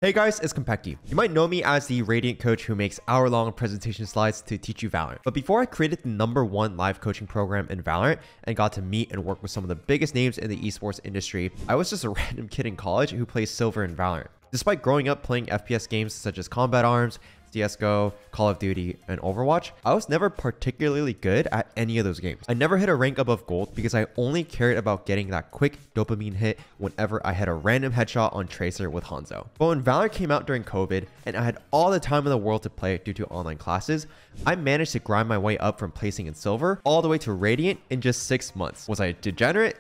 Hey guys, it's Konpeki. You might know me as the Radiant coach who makes hour-long presentation slides to teach you Valorant. But before I created the #1 live coaching program in Valorant and got to meet and work with some of the biggest names in the esports industry, I was just a random kid in college who plays Silver in Valorant. Despite growing up playing FPS games such as Combat Arms, CSGO, Call of Duty, and Overwatch, I was never particularly good at any of those games. I never hit a rank above gold because I only cared about getting that quick dopamine hit whenever I had a random headshot on Tracer with Hanzo. But when Valorant came out during COVID and I had all the time in the world to play it due to online classes, I managed to grind my way up from placing in Silver all the way to Radiant in just 6 months. Was I a degenerate?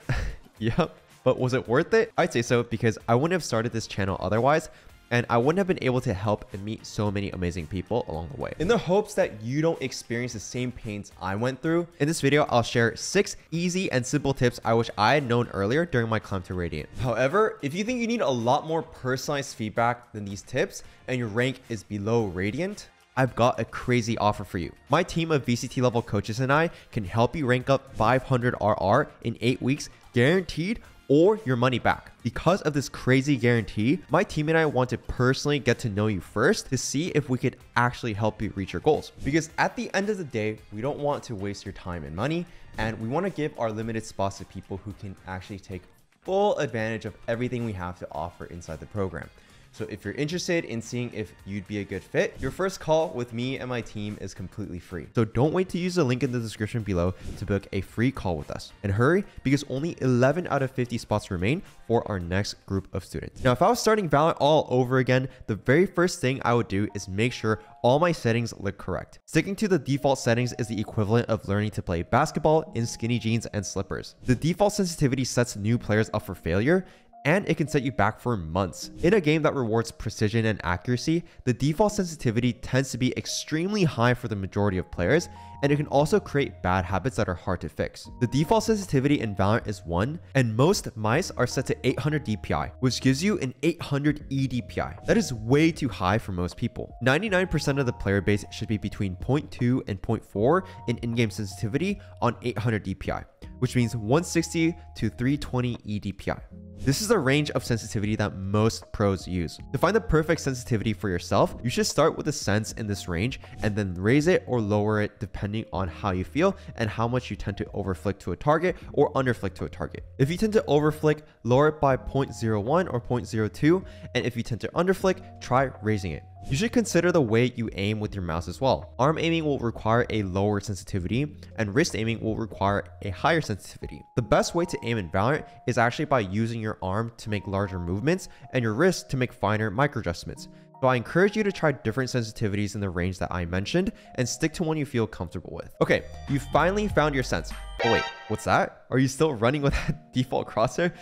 Yep. But was it worth it? I'd say so, because I wouldn't have started this channel otherwise, and I wouldn't have been able to help and meet so many amazing people along the way. In the hopes that you don't experience the same pains I went through, in this video, I'll share 6 easy and simple tips I wish I had known earlier during my climb to Radiant. However, if you think you need a lot more personalized feedback than these tips and your rank is below Radiant, I've got a crazy offer for you. My team of VCT level coaches and I can help you rank up 500 RR in 8 weeks, guaranteed, or your money back. Because of this crazy guarantee, my team and I want to personally get to know you first to see if we could actually help you reach your goals. Because at the end of the day, we don't want to waste your time and money, and we want to give our limited spots to people who can actually take full advantage of everything we have to offer inside the program. So if you're interested in seeing if you'd be a good fit, your first call with me and my team is completely free. So don't wait to use the link in the description below to book a free call with us. And hurry, because only 11 out of 50 spots remain for our next group of students. Now, if I was starting Valorant all over again, the very first thing I would do is make sure all my settings look correct. Sticking to the default settings is the equivalent of learning to play basketball in skinny jeans and slippers. The default sensitivity sets new players up for failure, and it can set you back for months. In a game that rewards precision and accuracy, the default sensitivity tends to be extremely high for the majority of players, and it can also create bad habits that are hard to fix. The default sensitivity in Valorant is 1, and most mice are set to 800 DPI, which gives you an 800 EDPI. That is way too high for most people. 99% of the player base should be between 0.2 and 0.4 in-game sensitivity on 800 DPI, which means 160 to 320 EDPI. This is the range of sensitivity that most pros use. To find the perfect sensitivity for yourself, you should start with a sense in this range and then raise it or lower it depending on how you feel and how much you tend to overflick to a target or underflick to a target. If you tend to overflick, lower it by 0.01 or 0.02, and if you tend to underflick, try raising it. You should consider the way you aim with your mouse as well. Arm aiming will require a lower sensitivity, and wrist aiming will require a higher sensitivity. The best way to aim in Valorant is actually by using your arm to make larger movements and your wrist to make finer micro adjustments. So I encourage you to try different sensitivities in the range that I mentioned and stick to one you feel comfortable with. Okay, you finally found your sense. Oh wait, what's that? Are you still running with that default crosshair?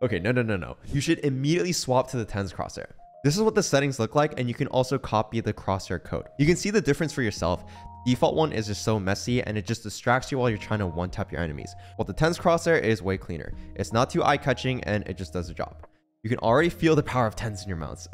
Okay, no. You should immediately swap to the TENS crosshair. This is what the settings look like, and you can also copy the crosshair code. You can see the difference for yourself. The default one is just so messy and it just distracts you while you're trying to one-tap your enemies. While the TENS crosshair is way cleaner. It's not too eye-catching and it just does the job. You can already feel the power of TENS in your mouse.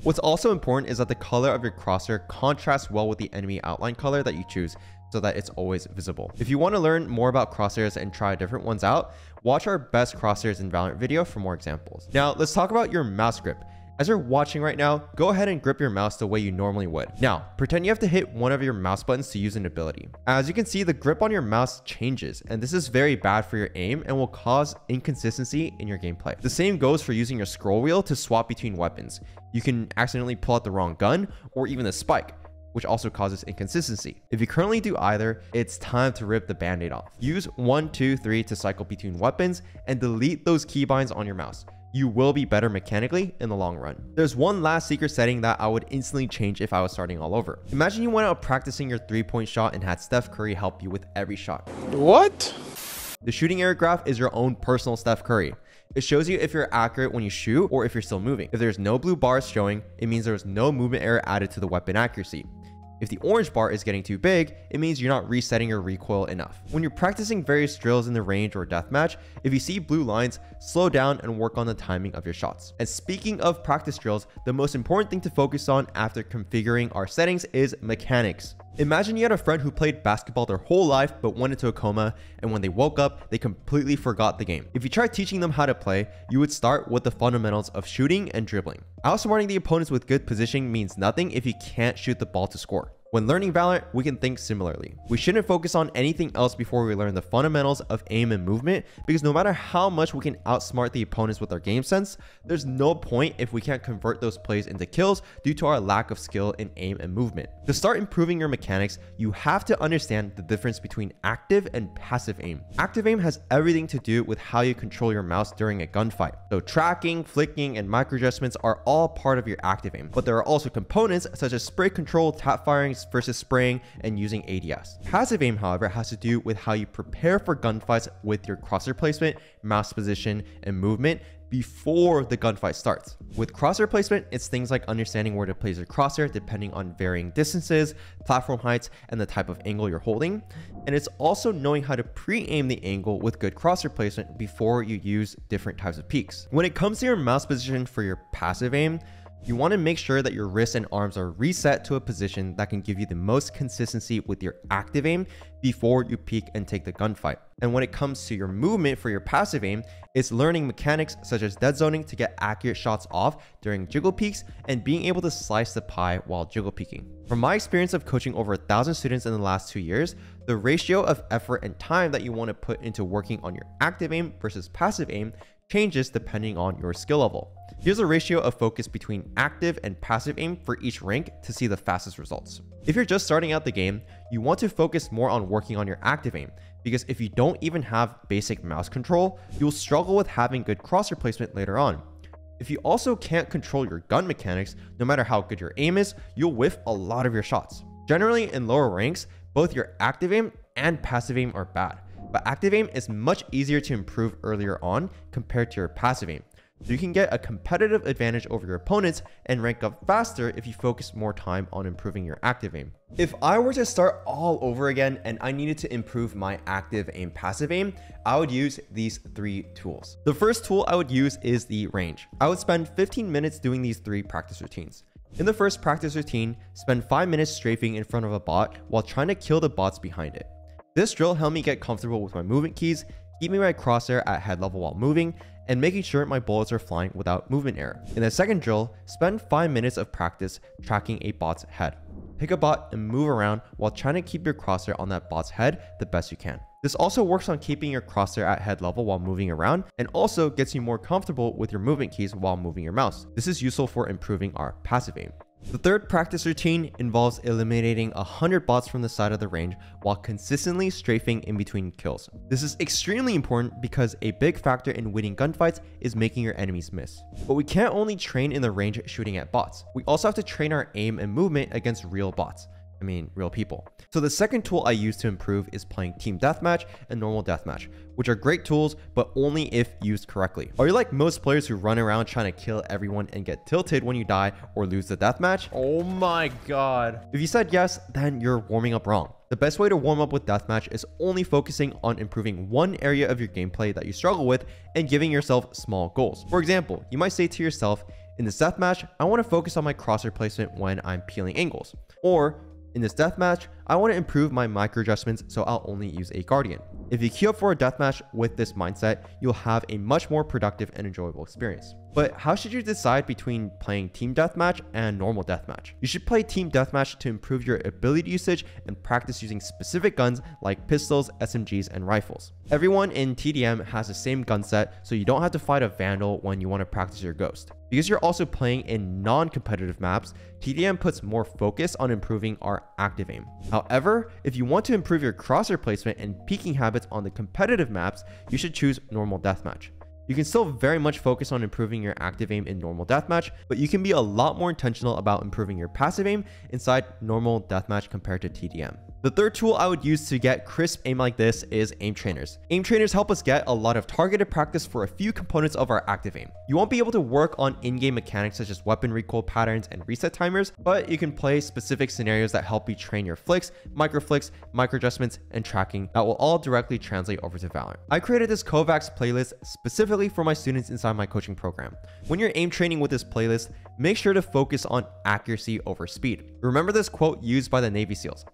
What's also important is that the color of your crosshair contrasts well with the enemy outline color that you choose, so that it's always visible. If you want to learn more about crosshairs and try different ones out, watch our best crosshairs in Valorant video for more examples. Now, let's talk about your mouse grip. As you're watching right now, go ahead and grip your mouse the way you normally would. Now, pretend you have to hit one of your mouse buttons to use an ability. As you can see, the grip on your mouse changes, and this is very bad for your aim and will cause inconsistency in your gameplay. The same goes for using your scroll wheel to swap between weapons. You can accidentally pull out the wrong gun or even the spike, which also causes inconsistency. If you currently do either, it's time to rip the band-aid off. Use 1, 2, 3 to cycle between weapons and delete those keybinds on your mouse. You will be better mechanically in the long run. There's one last secret setting that I would instantly change if I was starting all over. Imagine you went out practicing your 3-point shot and had Steph Curry help you with every shot. What? The shooting error graph is your own personal Steph Curry. It shows you if you're accurate when you shoot or if you're still moving. If there's no blue bars showing, it means there's no movement error added to the weapon accuracy. If the orange bar is getting too big, it means you're not resetting your recoil enough. When you're practicing various drills in the range or deathmatch, if you see blue lines, slow down and work on the timing of your shots. And speaking of practice drills, the most important thing to focus on after configuring our settings is mechanics. Imagine you had a friend who played basketball their whole life but went into a coma, and when they woke up, they completely forgot the game. If you tried teaching them how to play, you would start with the fundamentals of shooting and dribbling. Outsmarting the opponents with good positioning means nothing if you can't shoot the ball to score. When learning Valorant, we can think similarly. We shouldn't focus on anything else before we learn the fundamentals of aim and movement, because no matter how much we can outsmart the opponents with our game sense, there's no point if we can't convert those plays into kills due to our lack of skill in aim and movement. To start improving your mechanics, you have to understand the difference between active and passive aim. Active aim has everything to do with how you control your mouse during a gunfight. So tracking, flicking, and micro adjustments are all part of your active aim, but there are also components such as spray control, tap firing versus spraying, and using ADS. Passive aim, however, has to do with how you prepare for gunfights with your crosshair placement, mouse position, and movement before the gunfight starts. With crosshair placement, it's things like understanding where to place your crosshair depending on varying distances, platform heights, and the type of angle you're holding. And it's also knowing how to pre-aim the angle with good crosshair placement before you use different types of peaks. When it comes to your mouse position for your passive aim, you want to make sure that your wrists and arms are reset to a position that can give you the most consistency with your active aim before you peek and take the gunfight. And when it comes to your movement for your passive aim, it's learning mechanics such as dead zoning to get accurate shots off during jiggle peeks and being able to slice the pie while jiggle peeking. From my experience of coaching over 1,000 students in the last 2 years, the ratio of effort and time that you want to put into working on your active aim versus passive aim changes depending on your skill level. Here's a ratio of focus between active and passive aim for each rank to see the fastest results. If you're just starting out the game, you want to focus more on working on your active aim, because if you don't even have basic mouse control, you'll struggle with having good crosshair placement later on. If you also can't control your gun mechanics, no matter how good your aim is, you'll whiff a lot of your shots. Generally, in lower ranks, both your active aim and passive aim are bad, but active aim is much easier to improve earlier on compared to your passive aim. So you can get a competitive advantage over your opponents and rank up faster if you focus more time on improving your active aim. If I were to start all over again and I needed to improve my active aim, passive aim, I would use these 3 tools. The first tool I would use is the range. I would spend 15 minutes doing these 3 practice routines. In the first practice routine, spend 5 minutes strafing in front of a bot while trying to kill the bots behind it. This drill helped me get comfortable with my movement keys, keeping my crosshair at head level while moving, and making sure my bullets are flying without movement error. In the second drill, spend 5 minutes of practice tracking a bot's head. Pick a bot and move around while trying to keep your crosshair on that bot's head the best you can. This also works on keeping your crosshair at head level while moving around, and also gets you more comfortable with your movement keys while moving your mouse. This is useful for improving our passive aim. The third practice routine involves eliminating 100 bots from the side of the range while consistently strafing in between kills. This is extremely important because a big factor in winning gunfights is making your enemies miss. But we can't only train in the range shooting at bots. We also have to train our aim and movement against real bots. Real people. So the second tool I use to improve is playing Team Deathmatch and Normal Deathmatch, which are great tools, but only if used correctly. Are you like most players who run around trying to kill everyone and get tilted when you die or lose the deathmatch? Oh my god. If you said yes, then you're warming up wrong. The best way to warm up with Deathmatch is only focusing on improving one area of your gameplay that you struggle with and giving yourself small goals. For example, you might say to yourself, in this deathmatch, I want to focus on my crosshair placement when I'm peeling angles. Or, in this deathmatch, I want to improve my micro adjustments, so I'll only use a Guardian. If you queue up for a deathmatch with this mindset, you'll have a much more productive and enjoyable experience. But how should you decide between playing Team Deathmatch and Normal Deathmatch? You should play Team Deathmatch to improve your ability usage and practice using specific guns like pistols, SMGs, and rifles. Everyone in TDM has the same gun set, so you don't have to fight a Vandal when you want to practice your Ghost. Because you're also playing in non-competitive maps, TDM puts more focus on improving our active aim. However, if you want to improve your crosshair placement and peeking habits on the competitive maps, you should choose Normal Deathmatch. You can still very much focus on improving your active aim in Normal Deathmatch, but you can be a lot more intentional about improving your passive aim inside Normal Deathmatch compared to TDM. The third tool I would use to get crisp aim like this is aim trainers. Aim trainers help us get a lot of targeted practice for a few components of our active aim. You won't be able to work on in-game mechanics such as weapon recoil patterns and reset timers, but you can play specific scenarios that help you train your flicks, micro adjustments, and tracking that will all directly translate over to Valorant. I created this Kovacs playlist specifically for my students inside my coaching program. When you're aim training with this playlist, make sure to focus on accuracy over speed. Remember this quote used by the Navy SEALs: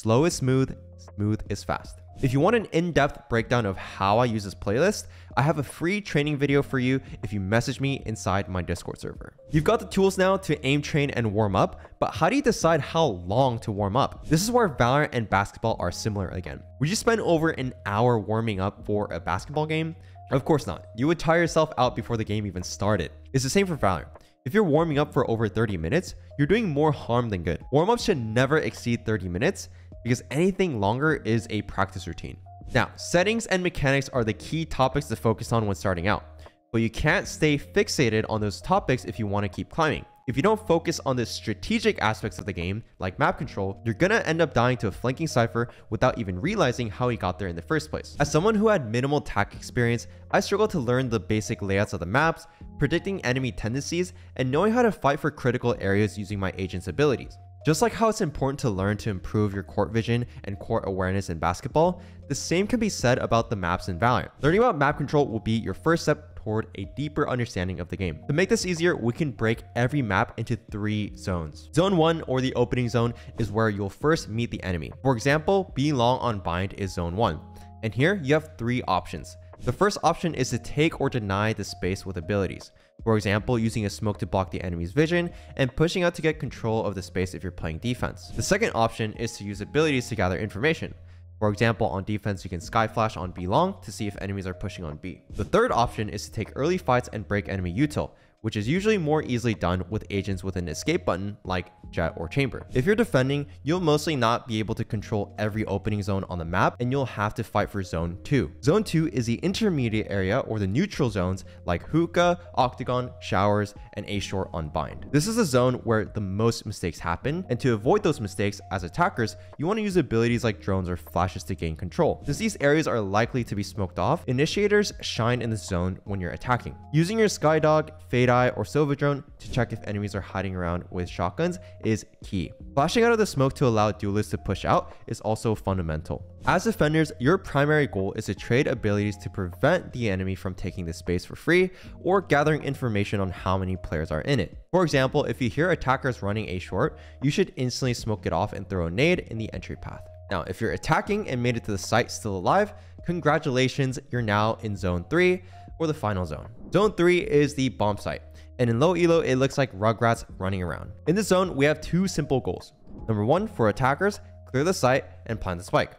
Slow is smooth, smooth is fast. If you want an in-depth breakdown of how I use this playlist, I have a free training video for you if you message me inside my Discord server. You've got the tools now to aim, train, and warm up, but how do you decide how long to warm up? This is where Valorant and basketball are similar again. Would you spend over an hour warming up for a basketball game? Of course not. You would tire yourself out before the game even started. It's the same for Valorant. If you're warming up for over 30 minutes, you're doing more harm than good. Warm-ups should never exceed 30 minutes because anything longer is a practice routine. Now, settings and mechanics are the key topics to focus on when starting out, but you can't stay fixated on those topics if you want to keep climbing. If you don't focus on the strategic aspects of the game, like map control, you're gonna end up dying to a flanking Cypher without even realizing how he got there in the first place. As someone who had minimal TAC experience, I struggled to learn the basic layouts of the maps, predicting enemy tendencies, and knowing how to fight for critical areas using my agent's abilities. Just like how it's important to learn to improve your court vision and court awareness in basketball, the same can be said about the maps in Valorant. Learning about map control will be your first step toward a deeper understanding of the game. To make this easier, we can break every map into 3 zones. Zone 1, or the opening zone, is where you'll first meet the enemy. For example, being long on bind is zone 1. And here you have 3 options. The first option is to take or deny the space with abilities. For example, using a smoke to block the enemy's vision and pushing out to get control of the space if you're playing defense. The second option is to use abilities to gather information. For example, on defense, you can sky flash on B long to see if enemies are pushing on B. The third option is to take early fights and break enemy util, which is usually more easily done with agents with an escape button like Jett or Chamber. If you're defending, you'll mostly not be able to control every opening zone on the map, and you'll have to fight for Zone 2. Zone 2 is the intermediate area or the neutral zones like Hookah, Octagon, Showers, and A short on Bind. This is a zone where the most mistakes happen, and to avoid those mistakes as attackers, you want to use abilities like drones or flashes to gain control. Since these areas are likely to be smoked off, initiators shine in this zone when you're attacking. Using your Skydog, Fade Eye, or Silver Drone to check if enemies are hiding around with shotguns is key. Flashing out of the smoke to allow duelists to push out is also fundamental. As defenders, your primary goal is to trade abilities to prevent the enemy from taking the space for free or gathering information on how many players are in it. For example, if you hear attackers running A short, you should instantly smoke it off and throw a nade in the entry path. Now, if you're attacking and made it to the site still alive, congratulations, you're now in Zone 3 or the final zone. Zone 3 is the bomb site, and in low elo, it looks like Rugrats running around. In this zone, we have 2 simple goals. Number 1, for attackers, clear the site and plant the spike.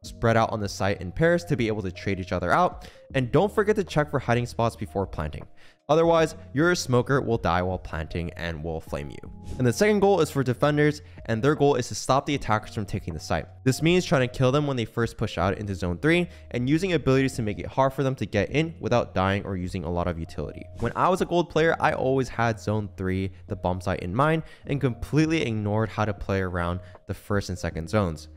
Spread out on the site in pairs to be able to trade each other out, and don't forget to check for hiding spots before planting. Otherwise, your smoker will die while planting and will flame you. And the second goal is for defenders, and their goal is to stop the attackers from taking the site. This means trying to kill them when they first push out into Zone 3 and using abilities to make it hard for them to get in without dying or using a lot of utility. When I was a gold player, I always had Zone 3, the bomb site, in mind and completely ignored how to play around the first and second zones.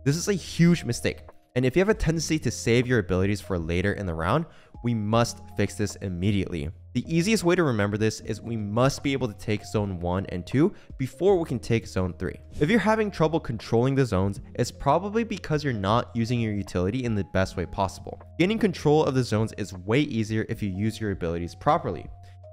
This is a huge mistake, and if you have a tendency to save your abilities for later in the round, we must fix this immediately. The easiest way to remember this is we must be able to take Zone 1 and 2 before we can take Zone 3. If you're having trouble controlling the zones, it's probably because you're not using your utility in the best way possible. Gaining control of the zones is way easier if you use your abilities properly,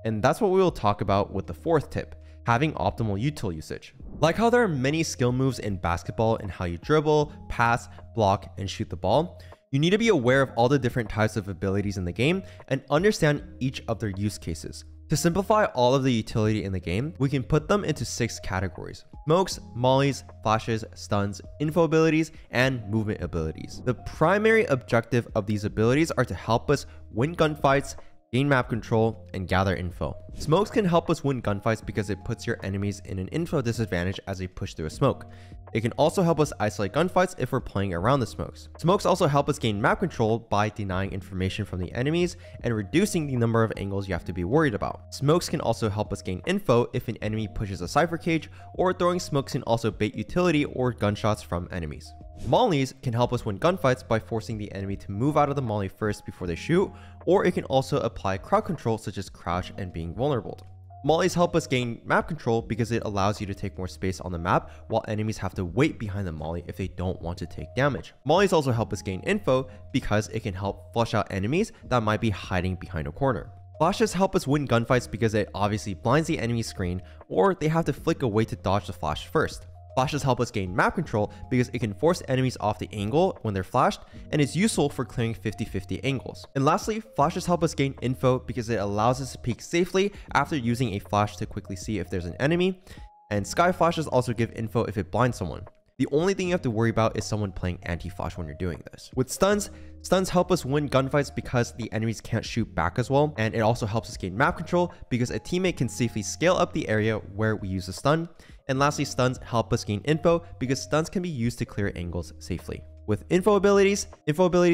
and that's what we will talk about with the 4th tip: having optimal util usage. Like how there are many skill moves in basketball in how you dribble, pass, block, and shoot the ball, you need to be aware of all the different types of abilities in the game and understand each of their use cases. To simplify all of the utility in the game, we can put them into 6 categories: smokes, mollies, flashes, stuns, info abilities, and movement abilities. The primary objective of these abilities are to help us win gunfights, gain map control, and gather info. Smokes can help us win gunfights because it puts your enemies in an info disadvantage as they push through a smoke. It can also help us isolate gunfights if we're playing around the smokes. Smokes also help us gain map control by denying information from the enemies and reducing the number of angles you have to be worried about. Smokes can also help us gain info if an enemy pushes a Cypher cage, or throwing smokes can also bait utility or gunshots from enemies. Mollies can help us win gunfights by forcing the enemy to move out of the molly first before they shoot, or it can also apply crowd control such as crouch and being vulnerable. Mollies help us gain map control because it allows you to take more space on the map while enemies have to wait behind the molly if they don't want to take damage. Mollies also help us gain info because it can help flush out enemies that might be hiding behind a corner. Flashes help us win gunfights because it obviously blinds the enemy screen, or they have to flick away to dodge the flash first. Flashes help us gain map control because it can force enemies off the angle when they're flashed, and is useful for clearing 50-50 angles. And lastly, flashes help us gain info because it allows us to peek safely after using a flash to quickly see if there's an enemy, and sky flashes also give info if it blinds someone. The only thing you have to worry about is someone playing anti-flash when you're doing this. With stuns help us win gunfights because the enemies can't shoot back as well, and it also helps us gain map control because a teammate can safely scale up the area where we use a stun. And lastly, stuns help us gain info because stuns can be used to clear angles safely. With info abilities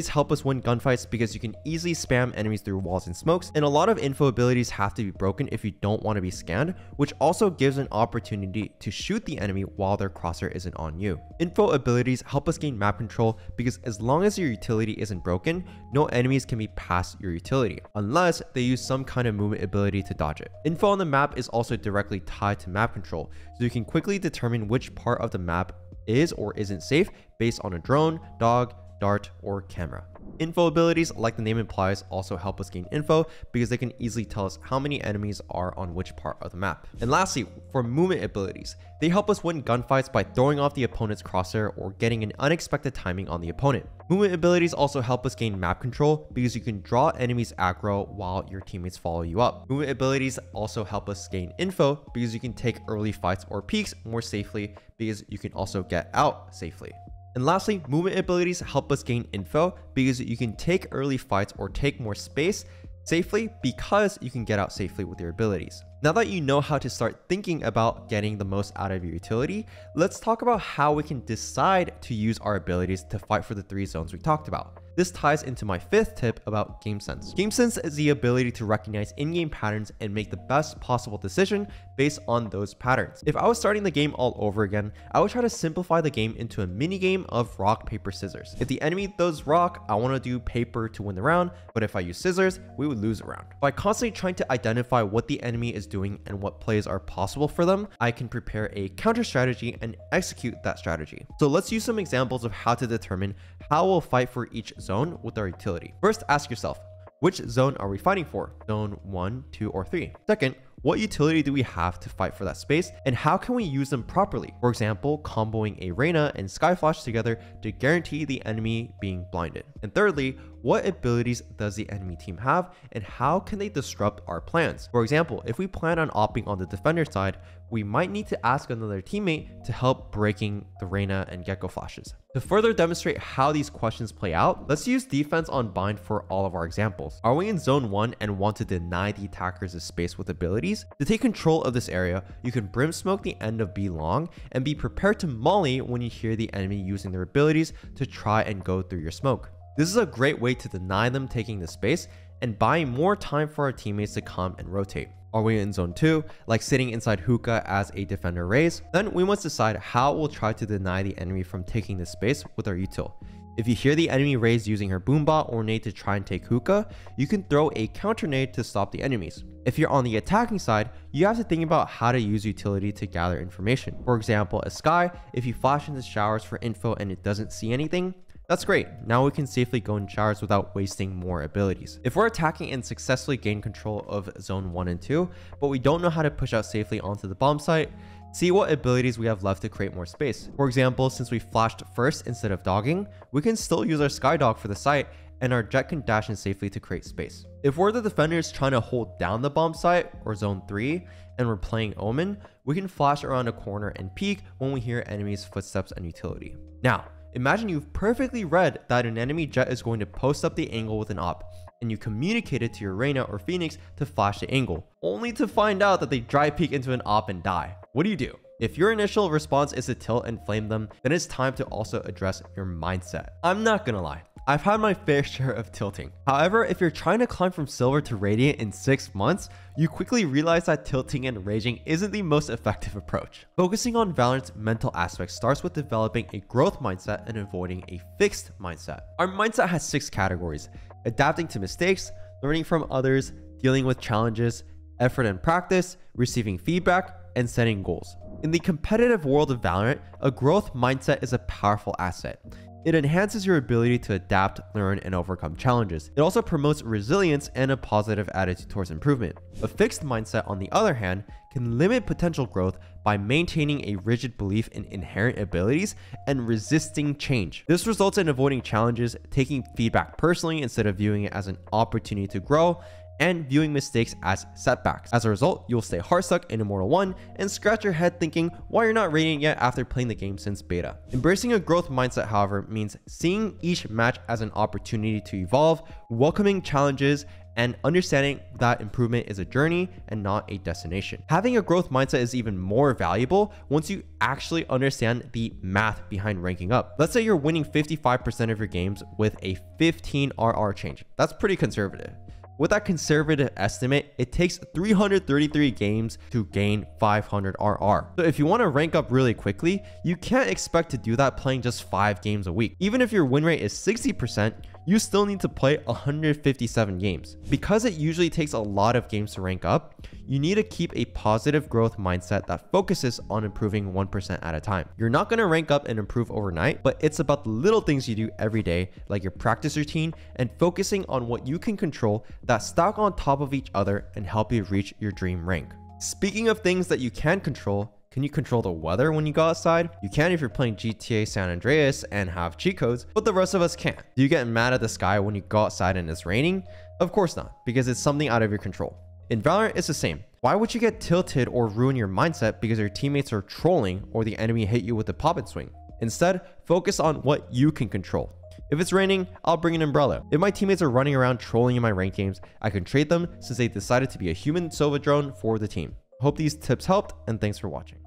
help us win gunfights because you can easily spam enemies through walls and smokes, and a lot of info abilities have to be broken if you don't want to be scanned, which also gives an opportunity to shoot the enemy while their crosshair isn't on you. Info abilities help us gain map control because as long as your utility isn't broken, no enemies can be past your utility, unless they use some kind of movement ability to dodge it. Info on the map is also directly tied to map control, so you can quickly determine which part of the map is or isn't safe based on a drone, dog, dart, or camera. Info abilities, like the name implies, also help us gain info because they can easily tell us how many enemies are on which part of the map. And lastly, for movement abilities, they help us win gunfights by throwing off the opponent's crosshair or getting an unexpected timing on the opponent. Movement abilities also help us gain map control because you can draw enemies aggro while your teammates follow you up. Movement abilities also help us gain info because you can take early fights or peeks more safely because you can also get out safely. And lastly, movement abilities help us gain info because you can take early fights or take more space safely because you can get out safely with your abilities. Now that you know how to start thinking about getting the most out of your utility, let's talk about how we can decide to use our abilities to fight for the 3 zones we talked about. This ties into my 5th tip about game sense. Game sense is the ability to recognize in-game patterns and make the best possible decision based on those patterns. If I was starting the game all over again, I would try to simplify the game into a mini game of rock, paper, scissors. If the enemy throws rock, I want to do paper to win the round, but if I use scissors, we would lose a round. By constantly trying to identify what the enemy is doing and what plays are possible for them, I can prepare a counter strategy and execute that strategy. So let's use some examples of how to determine how we'll fight for each zone with our utility. First, ask yourself, which zone are we fighting for? Zone 1, 2, or 3? Second, what utility do we have to fight for that space, and how can we use them properly? For example, comboing a Reyna and Skyflash together to guarantee the enemy being blinded. And thirdly, what abilities does the enemy team have, and how can they disrupt our plans? For example, if we plan on opping on the defender side, we might need to ask another teammate to help breaking the Reyna and Gecko flashes. To further demonstrate how these questions play out, let's use defense on bind for all of our examples. Are we in zone 1 and want to deny the attackers a space with abilities? To take control of this area, you can brim smoke the end of B long and be prepared to molly when you hear the enemy using their abilities to try and go through your smoke. This is a great way to deny them taking the space and buying more time for our teammates to come and rotate. Are we in zone 2, like sitting inside hookah as a defender raise? Then we must decide how we'll try to deny the enemy from taking this space with our util. If you hear the enemy raise using her boombot or nade to try and take hookah, you can throw a counter nade to stop the enemies. If you're on the attacking side, you have to think about how to use utility to gather information. For example, as Skye, if you flash into showers for info and it doesn't see anything, that's great. Now we can safely go in showers without wasting more abilities. If we're attacking and successfully gain control of zone 1 and 2, but we don't know how to push out safely onto the bomb site, see what abilities we have left to create more space. For example, since we flashed first instead of dogging, we can still use our Skye dog for the site, and our Jet can dash in safely to create space. If we're the defenders trying to hold down the bomb site or zone 3 and we're playing Omen, we can flash around a corner and peek when we hear enemies' footsteps and utility. Now, imagine you've perfectly read that an enemy Jet is going to post up the angle with an op, and you communicate it to your Reyna or Phoenix to flash the angle, only to find out that they dry peek into an op and die. What do? If your initial response is to tilt and flame them, then it's time to also address your mindset. I'm not gonna lie, I've had my fair share of tilting. However, if you're trying to climb from silver to radiant in 6 months, you quickly realize that tilting and raging isn't the most effective approach. Focusing on Valorant's mental aspects starts with developing a growth mindset and avoiding a fixed mindset. Our mindset has 6 categories: adapting to mistakes, learning from others, dealing with challenges, effort and practice, receiving feedback, and setting goals. In the competitive world of Valorant, a growth mindset is a powerful asset. It enhances your ability to adapt, learn, and overcome challenges. It also promotes resilience and a positive attitude towards improvement. A fixed mindset, on the other hand, can limit potential growth by maintaining a rigid belief in inherent abilities and resisting change. This results in avoiding challenges, taking feedback personally instead of viewing it as an opportunity to grow, and viewing mistakes as setbacks. As a result, you'll stay heartstuck in Immortal 1 and scratch your head thinking why you're not Radiant yet after playing the game since beta. Embracing a growth mindset, however, means seeing each match as an opportunity to evolve, welcoming challenges, and understanding that improvement is a journey and not a destination. Having a growth mindset is even more valuable once you actually understand the math behind ranking up. Let's say you're winning 55% of your games with a 15 RR change. That's pretty conservative. With that conservative estimate, it takes 333 games to gain 500 RR. So if you want to rank up really quickly, you can't expect to do that playing just 5 games a week. Even if your win rate is 60%, you still need to play 157 games. Because it usually takes a lot of games to rank up, you need to keep a positive growth mindset that focuses on improving 1% at a time. You're not going to rank up and improve overnight, but it's about the little things you do every day, like your practice routine, and focusing on what you can control that stack on top of each other and help you reach your dream rank. Speaking of things that you can control, can you control the weather when you go outside? You can if you're playing GTA San Andreas and have cheat codes, but the rest of us can't. Do you get mad at the sky when you go outside and it's raining? Of course not, because it's something out of your control. In Valorant, it's the same. Why would you get tilted or ruin your mindset because your teammates are trolling or the enemy hit you with a pop and swing? Instead, focus on what you can control. If it's raining, I'll bring an umbrella. If my teammates are running around trolling in my ranked games, I can trade them since they decided to be a human Sova drone for the team. Hope these tips helped, and thanks for watching.